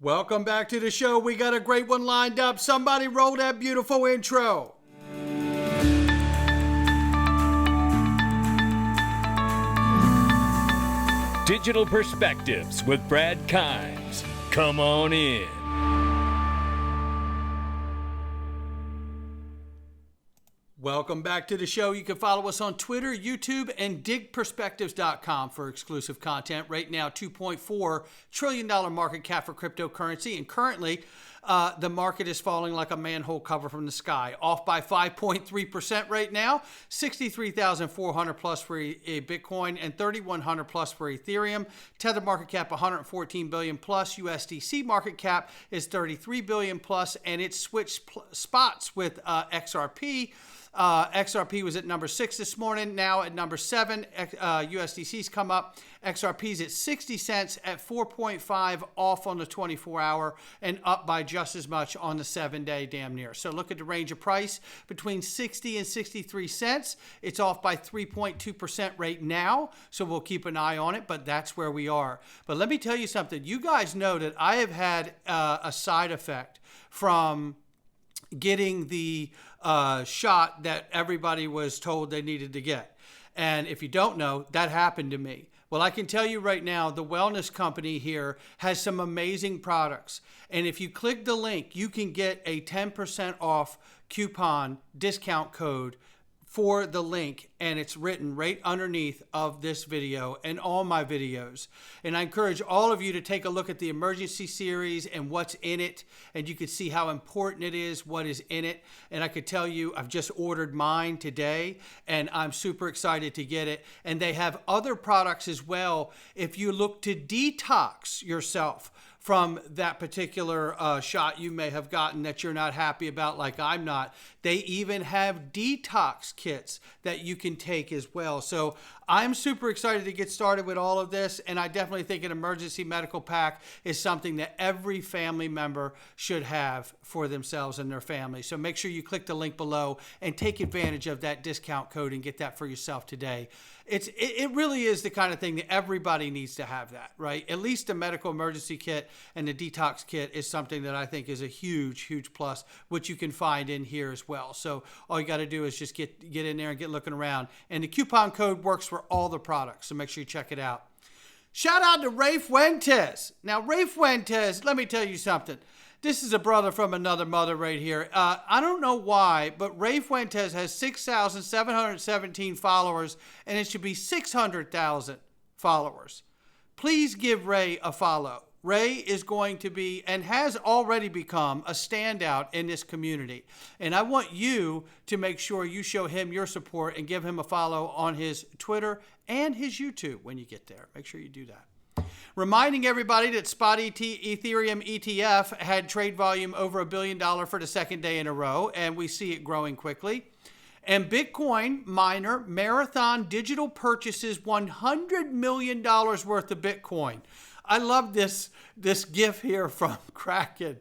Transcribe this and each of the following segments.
Welcome back to the show. We got a great one lined up. Somebody roll that beautiful intro. Digital Perspectives with Brad Kimes. Come on in. Welcome back to the show. You can follow us on Twitter, YouTube, and digperspectives.com for exclusive content. Right now, $2.4 trillion market cap for cryptocurrency. And currently, the market is falling like a manhole cover from the sky. Off by 5.3% right now. 63,400 plus for a Bitcoin and 3,100 plus for Ethereum. Tether market cap 114 billion plus. USDC market cap is 33 billion plus. And it switched spots with XRP. XRP was at number 6 this morning, now at number 7. USDC's come up. XRP's at 60 cents at 4.5 off on the 24-hour and up by just as much on the 7-day damn near. So look at the range of price between 60 and 63 cents. It's off by 3.2% right now, so we'll keep an eye on it, but that's where we are. But let me tell you something. You guys know that I have had a side effect from getting the shot that everybody was told they needed to get. And if you don't know, that happened to me. Well, I can tell you right now, the wellness company here has some amazing products. And if you click the link, you can get a 10% off coupon discount code for the link, and it's written right underneath of this video and all my videos. And I encourage all of you to take a look at the emergency series and what's in it, and you can see how important it is, what is in it. And I could tell you, I've just ordered mine today, and I'm super excited to get it. And they have other products as well if you look to detox yourself from that particular shot you may have gotten that you're not happy about, like I'm not. They even have detox kits that you can take as well. So I'm super excited to get started with all of this, and I definitely think an emergency medical pack is something that every family member should have for themselves and their family. So make sure you click the link below and take advantage of that discount code and get that for yourself today. It really is the kind of thing that everybody needs to have that, right? At least the medical emergency kit and the detox kit is something that I think is a huge, huge plus, which you can find in here as well. So all you got to do is just get in there and get looking around. And the coupon code works for all the products, so make sure you check it out. Shout out to Ray Fuentes. Now, Ray Fuentes, let me tell you something. This is a brother from another mother right here. I don't know why, but Ray Fuentes has 6,717 followers, and it should be 600,000 followers. Please give Ray a follow. Ray is going to be and has already become a standout in this community. And I want you to make sure you show him your support and give him a follow on his Twitter and his YouTube when you get there. Make sure you do that. Reminding everybody that Spot Ethereum ETF had trade volume over $1 billion for the second day in a row, and we see it growing quickly. And Bitcoin miner Marathon Digital purchases $100 million worth of Bitcoin. I love this gif here from Kraken,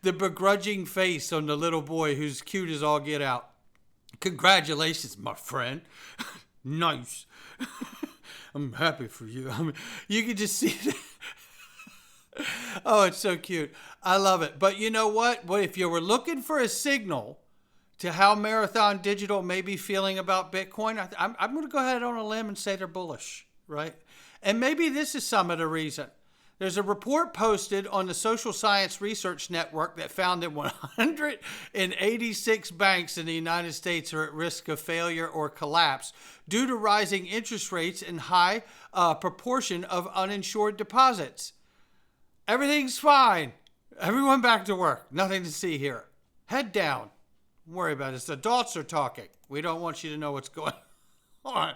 the begrudging face on the little boy who's cute as all get out. Congratulations, my friend. Nice. I'm happy for you. I mean, you can just see that. Oh, it's so cute. I love it. But you know what? Well, if you were looking for a signal to how Marathon Digital may be feeling about Bitcoin, I'm going to go ahead on a limb and say they're bullish, right? And maybe this is some of the reason. There's a report posted on the Social Science Research Network that found that 186 banks in the United States are at risk of failure or collapse due to rising interest rates and high proportion of uninsured deposits. Everything's fine. Everyone back to work. Nothing to see here. Head down. Don't worry about it. The adults are talking. We don't want you to know what's going on.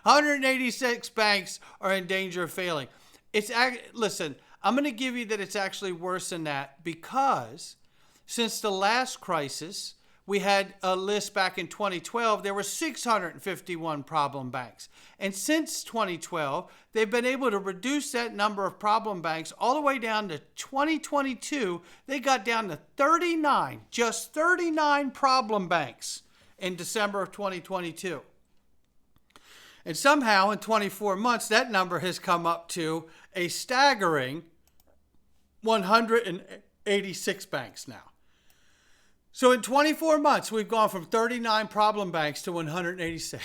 186 banks are in danger of failing. Listen, I'm going to give you that it's actually worse than that because since the last crisis, we had a list back in 2012, there were 651 problem banks. And since 2012, they've been able to reduce that number of problem banks all the way down to 2022. They got down to 39, just 39 problem banks in December of 2022. And somehow in 24 months, that number has come up to a staggering 186 banks now. So in 24 months, we've gone from 39 problem banks to 186.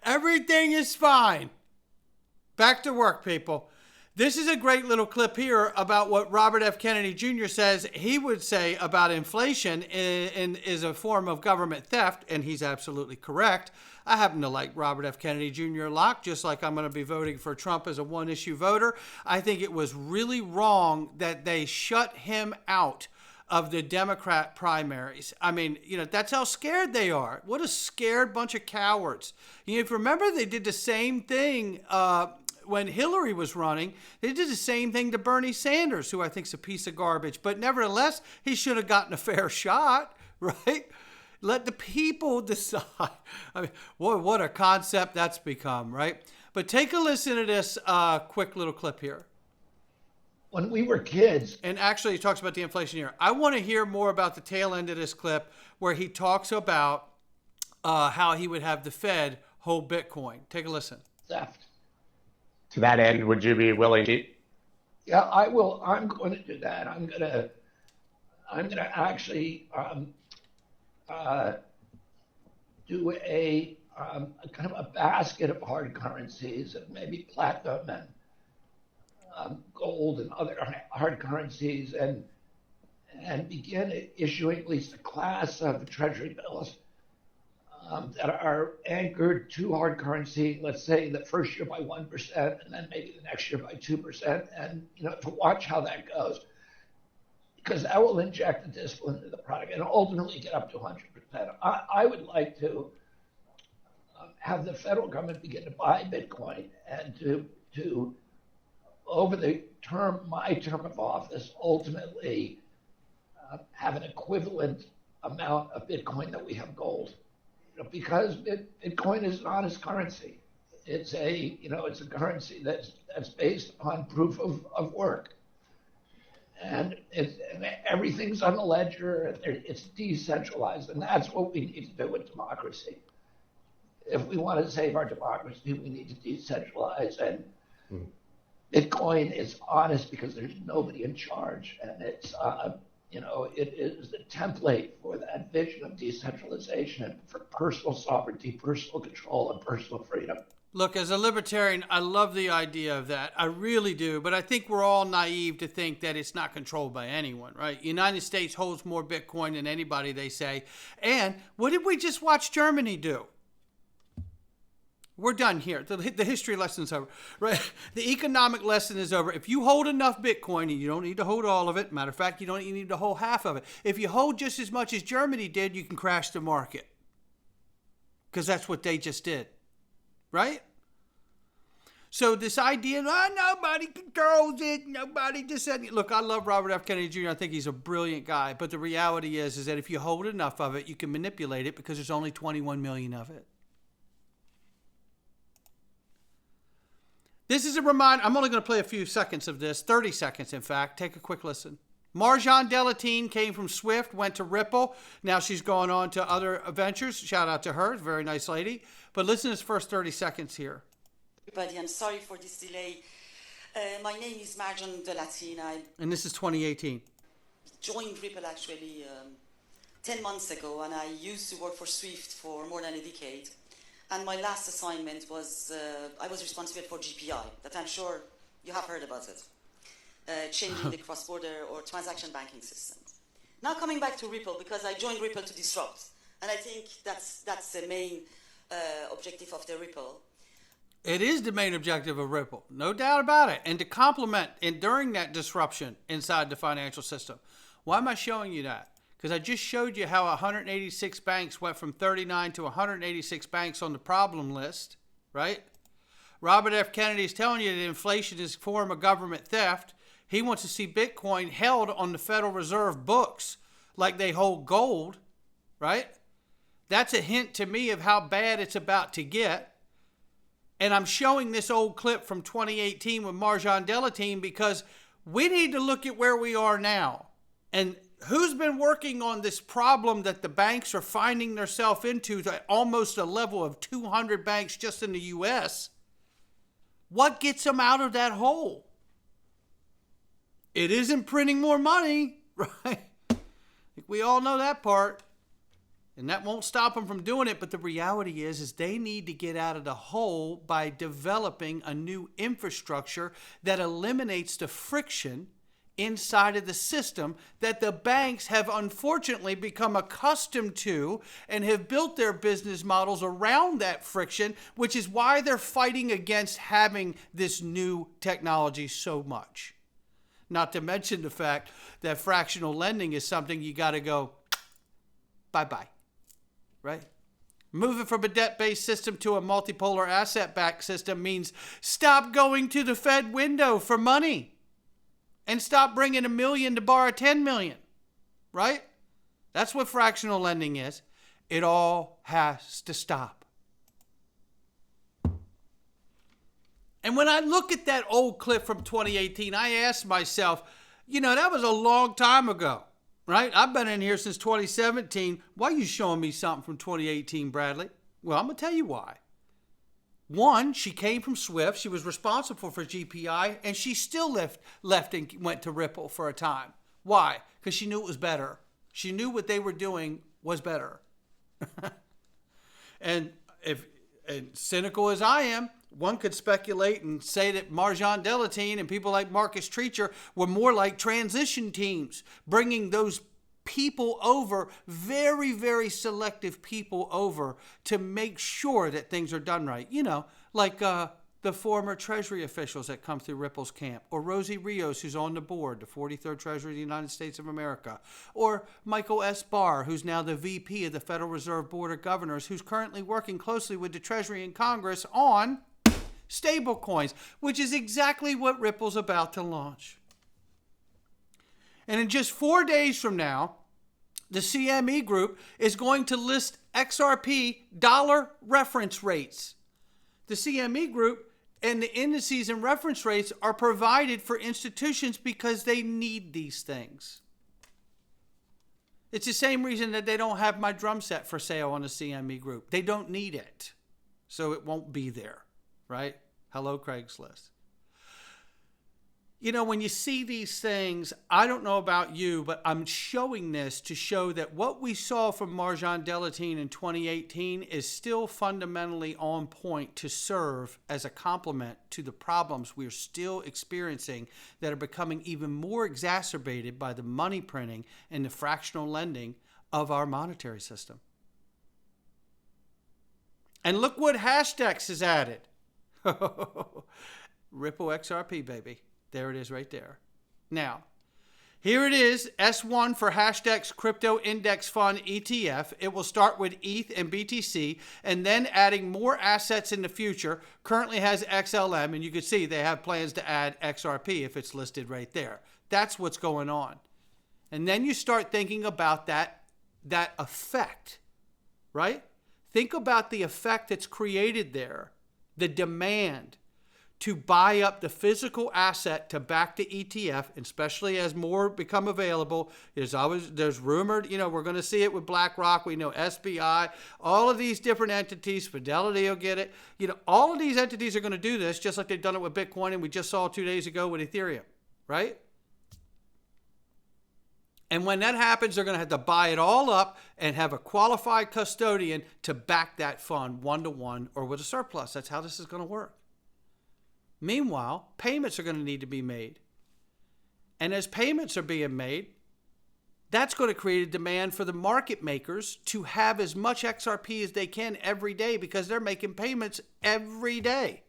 Everything is fine. Back to work, people. This is a great little clip here about what Robert F. Kennedy Jr. says he would say about inflation is a form of government theft, and he's absolutely correct. I happen to like Robert F. Kennedy Jr. a lot, just like I'm going to be voting for Trump as a one-issue voter. I think it was really wrong that they shut him out of the Democrat primaries. I mean, that's how scared they are. What a scared bunch of cowards. If you remember, they did the same thing when Hillary was running. They did the same thing to Bernie Sanders, who I think is a piece of garbage. But nevertheless, he should have gotten a fair shot, right? Let the people decide. I mean, what a concept that's become, right? But take a listen to this quick little clip here. When we were kids. And actually, he talks about the inflation here. I want to hear more about the tail end of this clip where he talks about how he would have the Fed hold Bitcoin. Take a listen. Theft. To that end, would you be willing to? Yeah, I will. I'm going to do that. I'm going to actually do a kind of a basket of hard currencies, and maybe platinum and gold and other hard currencies, and begin issuing at least a class of treasury bills that are anchored to hard currency, let's say the first year by 1%, and then maybe the next year by 2%, and to watch how that goes, because that will inject the discipline into the product and ultimately get up to 100%. I would like to have the federal government begin to buy Bitcoin and to over my term of office, ultimately have an equivalent amount of Bitcoin that we have gold. Because Bitcoin is an honest currency. It's a currency that's based upon proof of work, and everything's on the ledger. It's decentralized, and that's what we need to do with democracy. If we want to save our democracy, we need to decentralize, and Bitcoin is honest because there's nobody in charge, and it's it is the template for that vision of decentralization, for personal sovereignty, personal control, and personal freedom. Look, as a libertarian, I love the idea of that. I really do. But I think we're all naive to think that it's not controlled by anyone, right? The United States holds more Bitcoin than anybody, they say. And what did we just watch Germany do? We're done here. The history lesson's over, right? The economic lesson is over. If you hold enough Bitcoin, and you don't need to hold all of it. Matter of fact, you don't even need to hold half of it. If you hold just as much as Germany did, you can crash the market. Because that's what they just did, right? So this idea, nobody controls it, nobody just said, look, I love Robert F. Kennedy Jr. I think he's a brilliant guy. But the reality is that if you hold enough of it, you can manipulate it because there's only 21 million of it. This is a reminder. I'm only going to play a few seconds of this, 30 seconds, in fact. Take a quick listen. Marjan Delatine came from Swift, went to Ripple. Now she's gone on to other ventures. Shout out to her. Very nice lady. But listen to this first 30 seconds here. Everybody, I'm sorry for this delay. My name is Marjan Delatine. And this is 2018. Joined Ripple actually 10 months ago, and I used to work for Swift for more than a decade. And my last assignment was, I was responsible for GPI, that I'm sure you have heard about it, changing the cross-border or transaction banking system. Now coming back to Ripple, because I joined Ripple to disrupt, and I think that's the main objective of the Ripple. It is the main objective of Ripple, no doubt about it. And to complement and during that disruption inside the financial system. Why am I showing you that? Because I just showed you how 186 banks went from 39 to 186 banks on the problem list, right? Robert F. Kennedy is telling you that inflation is a form of government theft. He wants to see Bitcoin held on the Federal Reserve books like they hold gold, right? That's a hint to me of how bad it's about to get. And I'm showing this old clip from 2018 with Marjan Delatine because we need to look at where we are now. And who's been working on this problem that the banks are finding themselves into at almost a level of 200 banks just in the U.S.? What gets them out of that hole? It isn't printing more money, right? We all know that part. And that won't stop them from doing it. But the reality is they need to get out of the hole by developing a new infrastructure that eliminates the friction inside of the system that the banks have unfortunately become accustomed to and have built their business models around that friction, which is why they're fighting against having this new technology so much. Not to mention the fact that fractional lending is something you got to go bye-bye, right? Moving from a debt-based system to a multipolar asset-backed system means stop going to the Fed window for money. And stop bringing $1 million to borrow $10 million, right? That's what fractional lending is. It all has to stop. And when I look at that old clip from 2018, I ask myself, that was a long time ago, right? I've been in here since 2017. Why are you showing me something from 2018, Bradley? Well, I'm going to tell you why. One, she came from Swift. She was responsible for GPI, and she still left and went to Ripple for a time. Why? Because she knew it was better. She knew what they were doing was better. And cynical as I am, one could speculate and say that Marjan Delatine and people like Marcus Treacher were more like transition teams, bringing those people over, very, very selective people over to make sure that things are done right. Like the former Treasury officials that come through Ripple's camp, or Rosie Rios, who's on the board, the 43rd Treasury of the United States of America, or Michael S. Barr, who's now the VP of the Federal Reserve Board of Governors, who's currently working closely with the Treasury and Congress on stable coins, which is exactly what Ripple's about to launch. And in just 4 days from now, the CME Group is going to list XRP dollar reference rates. The CME Group and the indices and reference rates are provided for institutions because they need these things. It's the same reason that they don't have my drum set for sale on the CME Group. They don't need it, so it won't be there, right? Hello, Craigslist. When you see these things, I don't know about you, but I'm showing this to show that what we saw from Marjan Delatine in 2018 is still fundamentally on point to serve as a complement to the problems we're still experiencing that are becoming even more exacerbated by the money printing and the fractional lending of our monetary system. And look what Hashdex has added. Ripple XRP, baby. There it is right there. Now, here it is, S1 for Hashdex Crypto Index Fund ETF. It will start with ETH and BTC and then adding more assets in the future. Currently has XLM, and you can see they have plans to add XRP if it's listed right there. That's what's going on. And then you start thinking about that effect, right? Think about the effect that's created there, the demand to buy up the physical asset to back the ETF, especially as more become available. There's rumored, we're going to see it with BlackRock. We know SBI, all of these different entities, Fidelity will get it. All of these entities are going to do this just like they've done it with Bitcoin, and we just saw 2 days ago with Ethereum, right? And when that happens, they're going to have to buy it all up and have a qualified custodian to back that fund 1-to-1 or with a surplus. That's how this is going to work. Meanwhile, payments are going to need to be made. And as payments are being made, that's going to create a demand for the market makers to have as much XRP as they can every day because they're making payments every day.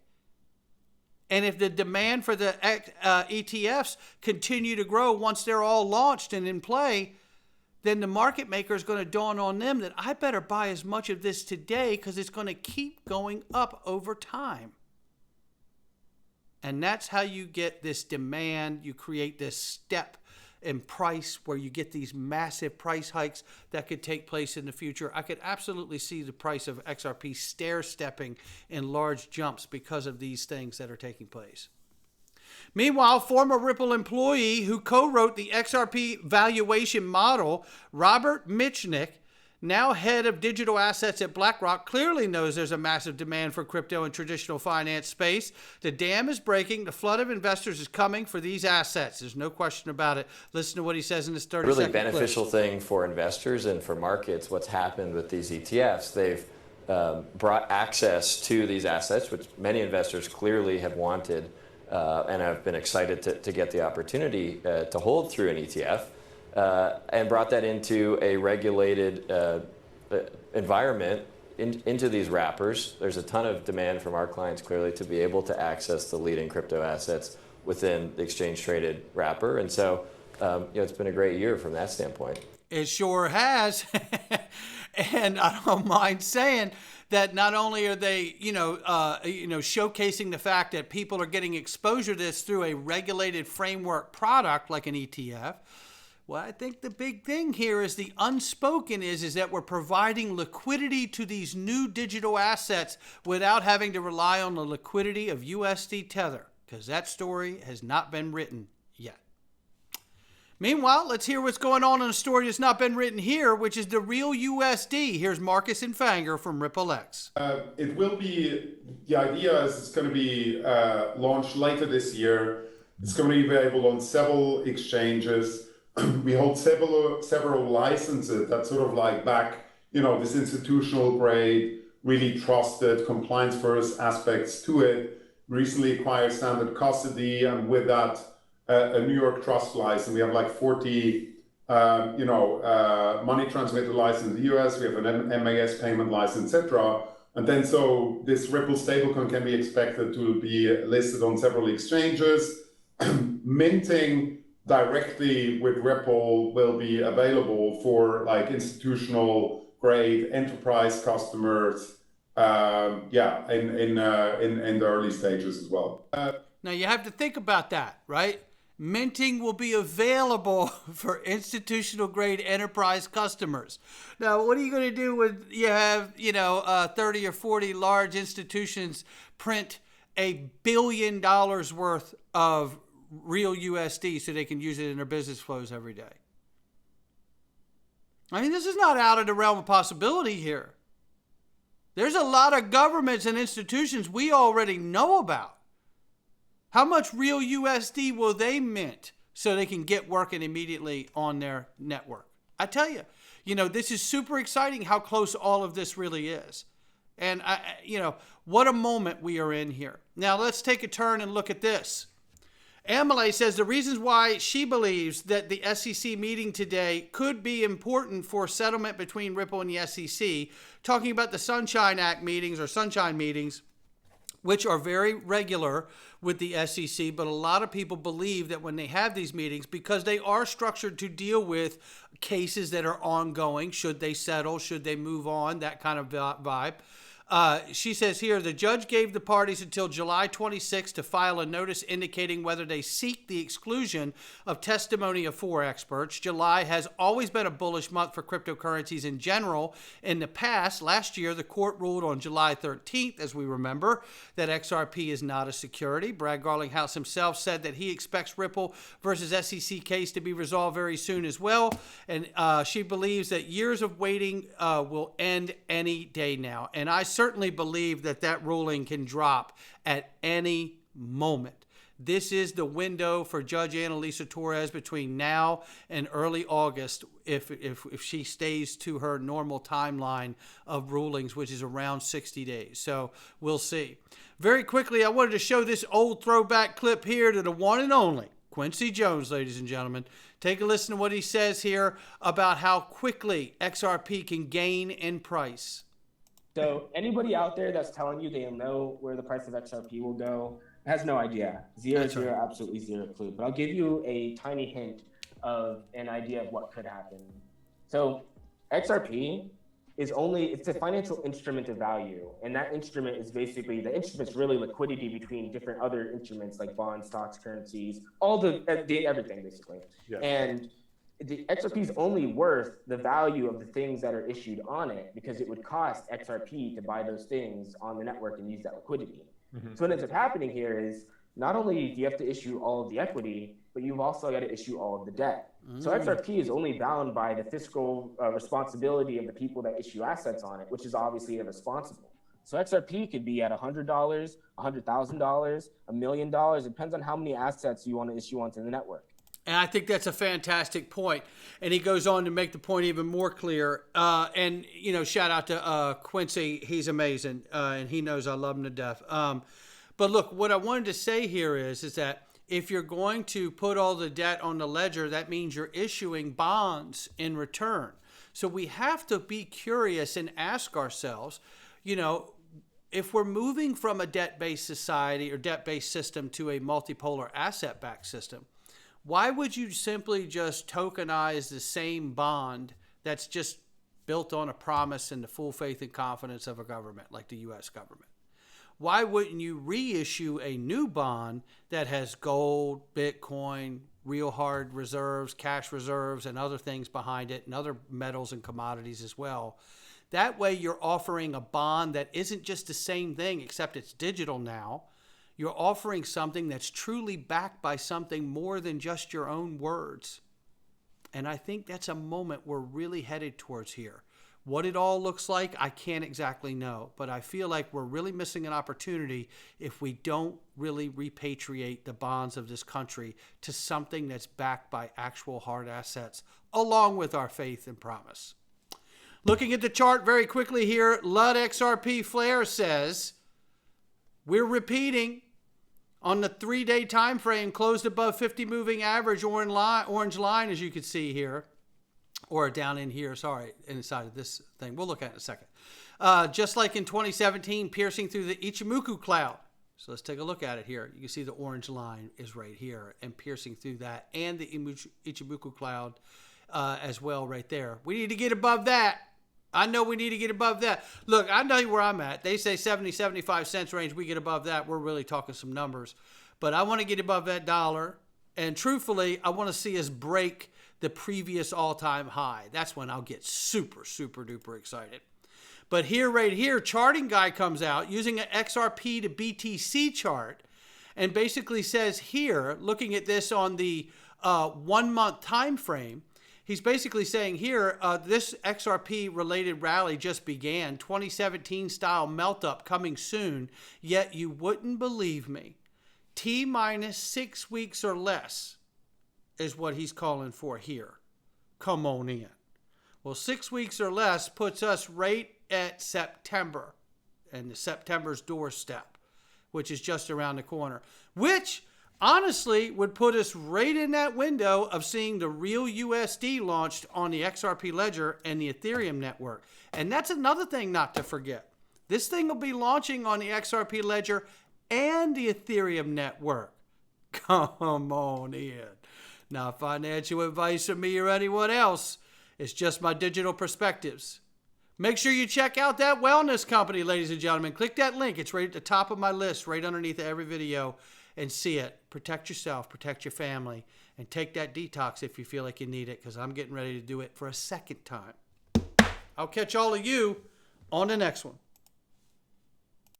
And if the demand for the ETFs continue to grow once they're all launched and in play, then the market maker is going to dawn on them that I better buy as much of this today because it's going to keep going up over time. And that's how you get this demand. You create this step in price where you get these massive price hikes that could take place in the future. I could absolutely see the price of XRP stair-stepping in large jumps because of these things that are taking place. Meanwhile, former Ripple employee who co-wrote the XRP valuation model, Robert Mitchnick, now head of digital assets at BlackRock, clearly knows there's a massive demand for crypto in traditional finance space. The dam is breaking. The flood of investors is coming for these assets. There's no question about it. Listen to what he says in this 30-second really clip. beneficial thing for investors and for markets. What's happened with these ETFs, they've brought access to these assets, which many investors clearly have wanted and have been excited to get the opportunity to hold through an ETF, and brought that into a regulated environment into these wrappers. There's a ton of demand from our clients clearly to be able to access the leading crypto assets within the exchange traded wrapper. And so it's been a great year from that standpoint. It sure has. And I don't mind saying that not only are they, showcasing the fact that people are getting exposure to this through a regulated framework product like an ETF. Well, I think the big thing here is the unspoken is that we're providing liquidity to these new digital assets without having to rely on the liquidity of USD Tether, because that story has not been written yet. Meanwhile, let's hear what's going on in a story that's not been written here, which is the real USD. Here's Marcus Infanger from RippleX. It will be, the idea is it's going to be launched later this year. It's going to be available on several exchanges. We hold several licenses that sort of like back, this institutional grade, really trusted, compliance first aspects to it. Recently acquired standard custody, and with that, a New York trust license. We have like 40, money transmitter license in the US. We have an MAS payment license, etc. And then so this Ripple stablecoin can be expected to be listed on several exchanges. Minting directly with Ripple will be available for like institutional grade enterprise customers. In the early stages as well. Now you have to think about that, right? Minting will be available for institutional grade enterprise customers. Now, what are you going to do when you have, 30 or 40 large institutions print $1 billion worth of real USD so they can use it in their business flows every day? I mean, this is not out of the realm of possibility here. There's a lot of governments and institutions we already know about. How much real USD will they mint so they can get working immediately on their network? I tell you, this is super exciting how close all of this really is. And, what a moment we are in here. Now, let's take a turn and look at this. Amelie says the reasons why she believes that the SEC meeting today could be important for settlement between Ripple and the SEC, talking about the Sunshine Act meetings or Sunshine meetings, which are very regular with the SEC, but a lot of people believe that when they have these meetings, because they are structured to deal with cases that are ongoing, should they settle, should they move on, that kind of vibe. She says here, the judge gave the parties until July 26 to file a notice indicating whether they seek the exclusion of testimony of 4 experts. July has always been a bullish month for cryptocurrencies in general. In the past, last year, the court ruled on July 13th, as we remember, that XRP is not a security. Brad Garlinghouse himself said that he expects Ripple versus SEC case to be resolved very soon as well. And she believes that years of waiting will end any day now. And I certainly believe that ruling can drop at any moment. This is the window for Judge Annalisa Torres between now and early August if she stays to her normal timeline of rulings, which is around 60 days. So we'll see. Very quickly, I wanted to show this old throwback clip here to the one and only Quincy Jones, ladies and gentlemen. Take a listen to what he says here about how quickly XRP can gain in price. So anybody out there that's telling you they know where the price of XRP will go has no idea. Absolutely zero clue. But I'll give you a tiny hint of an idea of what could happen. So XRP is it's a financial instrument of value. And that instrument is basically, the instrument's really liquidity between different other instruments like bonds, stocks, currencies, everything basically. Yeah. And the XRP is only worth the value of the things that are issued on it, because it would cost XRP to buy those things on the network and use that liquidity. Mm-hmm. So what ends up happening here is not only do you have to issue all of the equity, but you've also got to issue all of the debt. So XRP is only bound by the fiscal responsibility of the people that issue assets on it, which is obviously irresponsible. So XRP could be at $100, $100,000, $1 million. It depends on how many assets you want to issue onto the network. And I think that's a fantastic point. And he goes on to make the point even more clear. And, you know, shout out to Quincy. He's amazing. And he knows I love him to death. But look, what I wanted to say here is that if you're going to put all the debt on the ledger, that means you're issuing bonds in return. So we have to be curious and ask ourselves, you know, if we're moving from a debt-based society or debt-based system to a multipolar asset-backed system, why would you simply just tokenize the same bond that's just built on a promise and the full faith and confidence of a government like the U.S. government? Why wouldn't you reissue a new bond that has gold, Bitcoin, real hard reserves, cash reserves, and other things behind it, and other metals and commodities as well? That way you're offering a bond that isn't just the same thing, except it's digital now. You're offering something that's truly backed by something more than just your own words. And I think that's a moment we're really headed towards here. What it all looks like, I can't exactly know, but I feel like we're really missing an opportunity if we don't really repatriate the bonds of this country to something that's backed by actual hard assets, along with our faith and promise. Looking at the chart very quickly here, LUD XRP Flare says, we're repeating on the 3-day time frame, closed above 50 moving average orange line, as you can see here. Or down in here, sorry, inside of this thing. We'll look at it in a second. Just like in 2017, piercing through the Ichimoku cloud. So let's take a look at it here. You can see the orange line is right here and piercing through that and the Ichimoku cloud as well right there. We need to get above that. I know we need to get above that. Look, I know where I'm at. They say 70, 75 cents range. We get above that. We're really talking some numbers. But I want to get above that dollar. And truthfully, I want to see us break the previous all-time high. That's when I'll get super, super duper excited. But here, right here, charting guy comes out using an XRP to BTC chart and basically says here, looking at this on the 1 month time frame, he's basically saying here, this XRP related rally just began, 2017 style melt up coming soon, yet you wouldn't believe me. T-minus 6 weeks or less is what he's calling for here. Come on in. Well, 6 weeks or less puts us right at September and the September's doorstep, which is just around the corner, which honestly would put us right in that window of seeing the real USD launched on the XRP ledger and the Ethereum network. And that's another thing not to forget. This thing will be launching on the XRP ledger and the Ethereum network. Come on in. Not financial advice from me or anyone else. It's just my digital perspectives. Make sure you check out that wellness company, ladies and gentlemen. Click that link. It's right at the top of my list, right underneath every video, and see it. Protect yourself, protect your family, and take that detox if you feel like you need it, because I'm getting ready to do it for a second time. I'll catch all of you on the next one.